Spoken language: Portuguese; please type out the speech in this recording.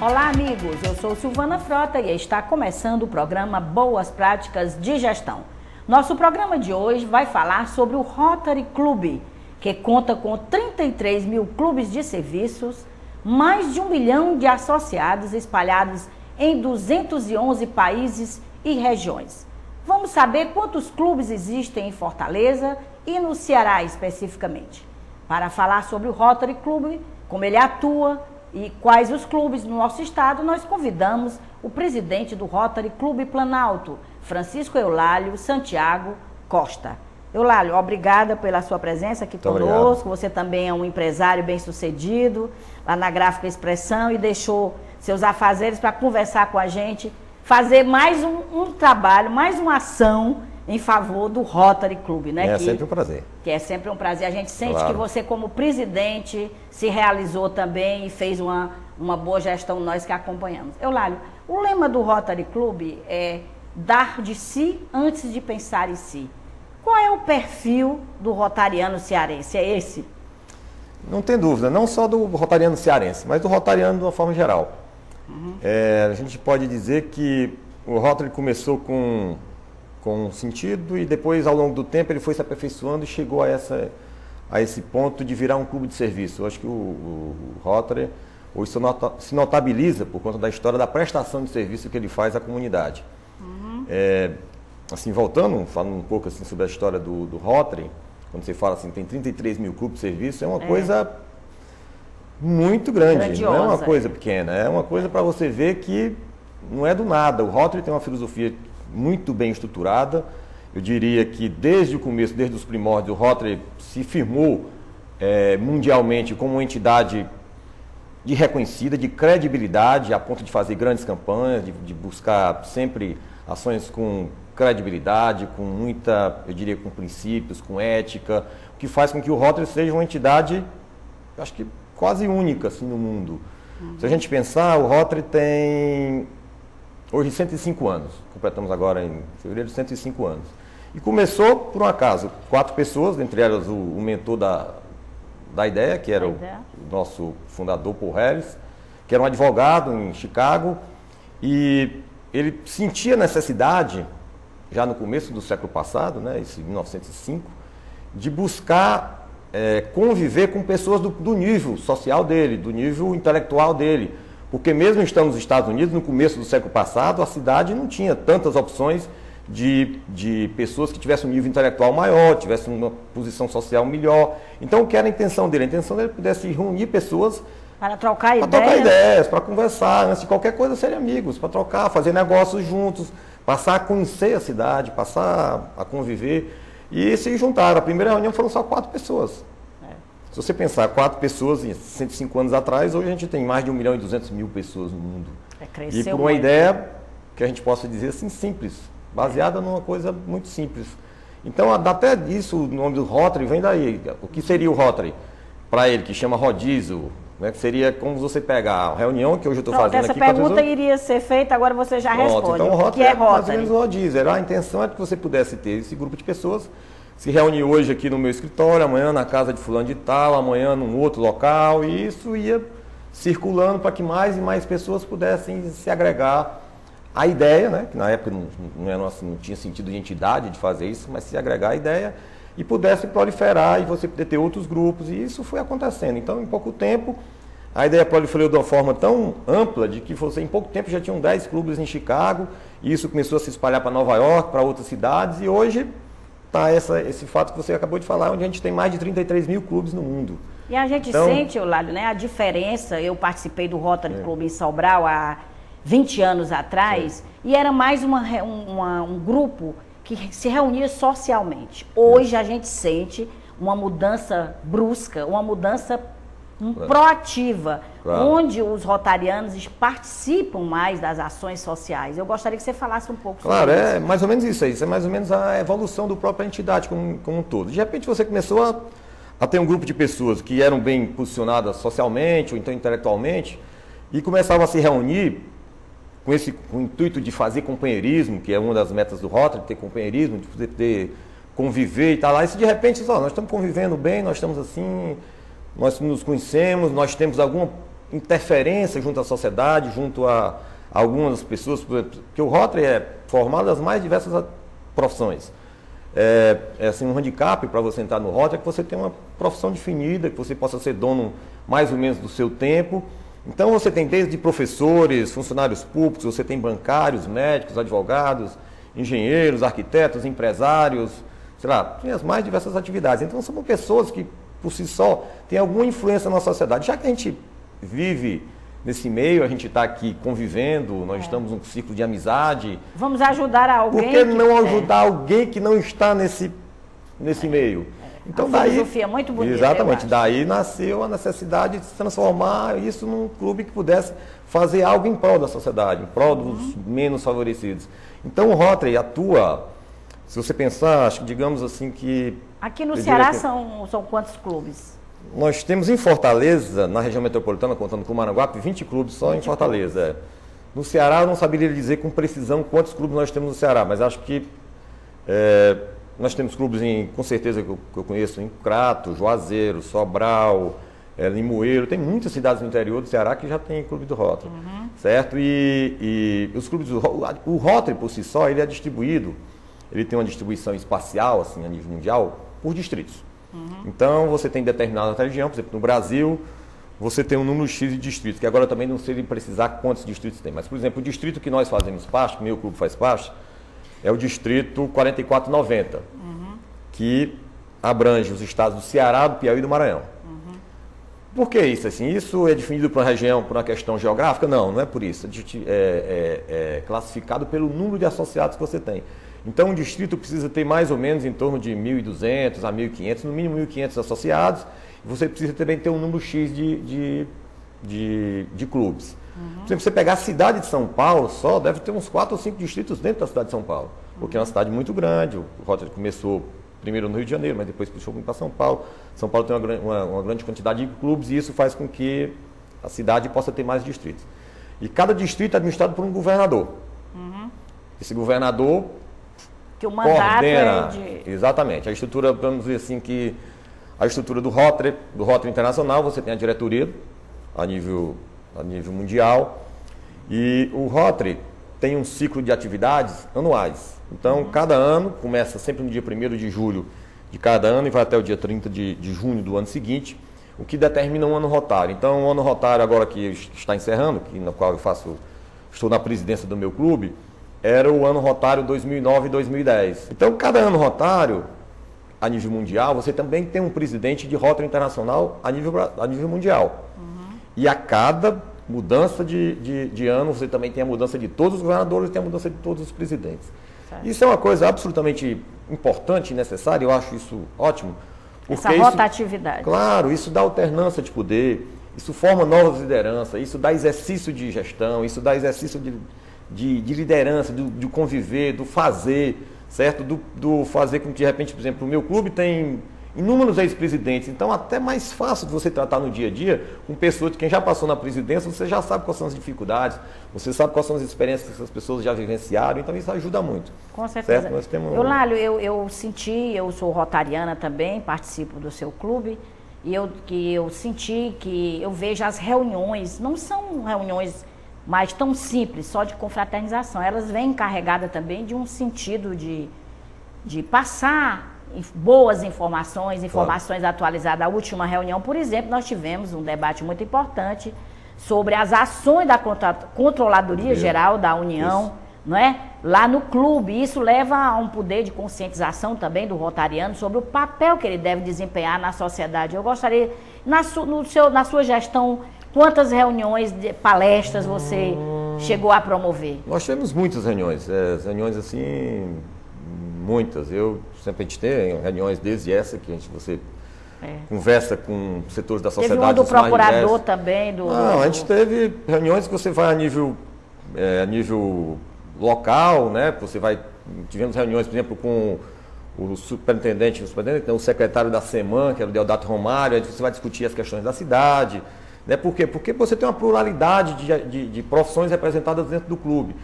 Olá, amigos. Eu sou Silvana Frota e está começando o programa Boas Práticas de Gestão. Nosso programa de hoje vai falar sobre o Rotary Club, que conta com 33 mil clubes de serviços, mais de 1 milhão de associados espalhados em 211 países e regiões. Vamos saber quantos clubes existem em Fortaleza e no Ceará especificamente. Para falar sobre o Rotary Club, como ele atua e quais os clubes no nosso estado, nós convidamos o presidente do Rotary Clube Planalto, Francisco Eulálio Santiago Costa. Eulálio, obrigada pela sua presença aqui conosco. Você também é um empresário bem-sucedido lá na Gráfica Expressão e deixou seus afazeres para conversar com a gente, fazer mais um trabalho, mais uma ação em favor do Rotary Club, né? Sempre um prazer. Que é sempre um prazer. A gente sente que você, como presidente, se realizou também e fez uma boa gestão, nós que acompanhamos. Eulálio, o lema do Rotary Club é dar de si antes de pensar em si. Qual é o perfil do rotariano cearense? É esse? Não tem dúvida, não só do rotariano cearense, mas do rotariano de uma forma geral. A gente pode dizer que o Rotary começou com um sentido e depois, ao longo do tempo, ele foi se aperfeiçoando e chegou a esse ponto de virar um clube de serviço. Eu acho que o Rotary hoje se notabiliza por conta da história da prestação de serviço que ele faz à comunidade. Assim, falando um pouco assim, sobre a história do Rotary, quando você fala assim, tem 33 mil clubes de serviço, é uma coisa muito grande, grandiosa, não é uma coisa pequena, é uma coisa para você ver que não é do nada. O Rotary tem uma filosofia muito bem estruturada. Eu diria que desde o começo, desde os primórdios, o Rotary se firmou mundialmente como uma entidade reconhecida, de credibilidade, a ponto de fazer grandes campanhas, de buscar sempre ações com credibilidade, com muita, eu diria, com princípios, com ética, o que faz com que o Rotary seja uma entidade, eu acho que quase única assim, no mundo. Se a gente pensar, o Rotary tem hoje 105 anos, completamos agora em fevereiro 105 anos. E começou por um acaso, 4 pessoas, entre elas o mentor da ideia, que era o nosso fundador, Paul Harris, que era um advogado em Chicago, e ele sentia necessidade, já no começo do século passado, né, esse 1905, de buscar conviver com pessoas do nível social dele, do nível intelectual dele. Porque mesmo estando nos Estados Unidos, no começo do século passado, a cidade não tinha tantas opções de pessoas que tivessem um nível intelectual maior, tivessem uma posição social melhor. Então, o que era a intenção dele? A intenção dele pudesse reunir pessoas para trocar ideias, para conversar, antes de qualquer coisa serem amigos, para trocar, fazer negócios juntos, passar a conhecer a cidade, passar a conviver. E se juntaram. A primeira reunião foram só 4 pessoas. Se você pensar 4 pessoas em 105 anos atrás, hoje a gente tem mais de 1 milhão e 200 mil pessoas no mundo. E por uma ideia que a gente possa dizer assim, simples, baseada numa coisa muito simples. Então, até disso, o nome do Rotary vem daí. O que seria o Rotary? Para ele, que chama rodízio, né, que seria como você pegar a reunião que hoje eu estou fazendo essa aqui. Essa pergunta iria ser feita, agora você já responde. Então, o Rotary o que é Rotary? Mais ou menos o rodízio. A intenção é que você pudesse ter esse grupo de pessoas, se reunir hoje aqui no meu escritório, amanhã na casa de fulano de tal, amanhã num outro local, e isso ia circulando para que mais e mais pessoas pudessem se agregar à ideia, né, que na época não tinha sentido de entidade de fazer isso, mas se agregar à ideia e pudesse proliferar e você poder ter outros grupos, e isso foi acontecendo. Então, em pouco tempo, a ideia proliferou de uma forma tão ampla de que você, em pouco tempo, já tinham 10 clubes em Chicago, e isso começou a se espalhar para Nova York, para outras cidades, e hoje está esse fato que você acabou de falar, onde a gente tem mais de 33 mil clubes no mundo. E a gente sente, Eulálio, né, a diferença. Eu participei do Rotary Club em Sobral há 20 anos atrás, e era mais um grupo que se reunia socialmente. Hoje a gente sente uma mudança brusca, uma mudança proativa, onde os rotarianos participam mais das ações sociais. Eu gostaria que você falasse um pouco sobre isso. Claro, é mais ou menos isso aí. Isso é mais ou menos a evolução da própria entidade como um todo. De repente você começou a ter um grupo de pessoas que eram bem posicionadas socialmente ou então intelectualmente e começavam a se reunir com o intuito de fazer companheirismo, que é uma das metas do Rotary, ter companheirismo, de poder conviver e tal. Aí se de repente, nós estamos convivendo bem, nós estamos assim, nós nos conhecemos, nós temos alguma interferência junto à sociedade, junto a algumas pessoas, porque o Rotary é formado das mais diversas profissões. Assim, um handicap para você entrar no Rotary é que você tem uma profissão definida, que você possa ser dono mais ou menos do seu tempo. Então você tem desde professores, funcionários públicos, você tem bancários, médicos, advogados, engenheiros, arquitetos, empresários, sei lá, tem as mais diversas atividades. Então são pessoas que, por si só, têm alguma influência na sociedade. Já que a gente vive nesse meio, a gente está aqui convivendo, nós estamos num ciclo de amizade. Vamos ajudar alguém. Por que não ajudar alguém que não está nesse meio? Então, a filosofia é muito bonita. Exatamente, daí nasceu a necessidade de se transformar isso num clube que pudesse fazer algo em prol da sociedade, em prol dos menos favorecidos. Então o Rotary atua, se você pensar, acho que digamos assim que... Aqui no Ceará são quantos clubes? Nós temos em Fortaleza, na região metropolitana, contando com Maranguape, 20 clubes só em Fortaleza. No Ceará eu não saberia dizer com precisão quantos clubes nós temos no Ceará, mas acho que nós temos clubes, com certeza, que eu conheço em Crato, Juazeiro, Sobral, Limoeiro. Tem muitas cidades no interior do Ceará que já tem clube do Rotary, certo? E os clubes o Rotary, por si só, ele é distribuído, ele tem uma distribuição espacial, assim, a nível mundial, por distritos. Então, você tem determinada região, por exemplo, no Brasil, você tem um número X de distritos, que agora também não sei precisar quantos distritos tem. Mas, por exemplo, o distrito que nós fazemos parte, que o meu clube faz parte, é o distrito 4490, que abrange os estados do Ceará, do Piauí e do Maranhão. Por que isso? Assim, isso é definido por uma região, por uma questão geográfica? Não, não é por isso. É classificado pelo número de associados que você tem. Então, um distrito precisa ter mais ou menos em torno de 1.200 a 1.500, no mínimo 1.500 associados. E você precisa também ter um número X de clubes. Por exemplo, você pegar a cidade de São Paulo, só deve ter uns 4 ou 5 distritos dentro da cidade de São Paulo. Porque é uma cidade muito grande. O Rotary começou primeiro no Rio de Janeiro, mas depois puxou para São Paulo. São Paulo tem uma grande quantidade de clubes e isso faz com que a cidade possa ter mais distritos. E cada distrito é administrado por um governador. Esse governador que o mandato coordena, é de... Exatamente. A estrutura, vamos dizer assim, que a estrutura do Rotary Internacional, você tem a diretoria a nível mundial, e o Rotary tem um ciclo de atividades anuais. Então, cada ano, começa sempre no dia 1º de julho de cada ano e vai até o dia 30 de junho do ano seguinte, o que determina um ano rotário. Então, o ano rotário agora que está encerrando, no qual estou na presidência do meu clube, era o ano rotário 2009 e 2010. Então, cada ano rotário, a nível mundial, você também tem um presidente de Rotary Internacional a nível mundial. E a cada mudança de ano, você também tem a mudança de todos os governadores e tem a mudança de todos os presidentes. Certo. Isso é uma coisa absolutamente importante e necessária, eu acho isso ótimo. Essa rotatividade. Claro, isso dá alternância de poder, isso forma novas lideranças, isso dá exercício de gestão, isso dá exercício de liderança, do conviver, do fazer, certo? Do fazer com que, de repente, por exemplo, o meu clube tem inúmeros ex-presidentes, então até mais fácil de você tratar no dia a dia com pessoas de quem já passou na presidência, você já sabe quais são as dificuldades, você sabe quais são as experiências que essas pessoas já vivenciaram, então isso ajuda muito. Com certeza. Certo? Nós temos... Eulálio, eu senti, eu sou rotariana também, participo do seu clube, e eu senti que eu vejo as reuniões, não são reuniões mais tão simples, só de confraternização, elas vêm carregadas também de um sentido de passar boas informações claro. Atualizadas. A última reunião, por exemplo, nós tivemos um debate muito importante sobre as ações da Controladoria Geral da União, não é? Lá no clube. Isso leva a um poder de conscientização também do rotariano sobre o papel que ele deve desempenhar na sociedade. Eu gostaria, na sua gestão, quantas reuniões, palestras você chegou a promover? Nós tivemos muitas reuniões, reuniões assim, muitas. A gente tem reuniões desde essa, que você conversa com setores da sociedade. Teve um do procurador também? Não, a gente teve reuniões que você vai a nível local, né? Tivemos reuniões, por exemplo, com o superintendente, o secretário da SEMAN, que era o Deodato Romário, aí você vai discutir as questões da cidade. Né? Por quê? Porque você tem uma pluralidade de profissões representadas dentro do clube.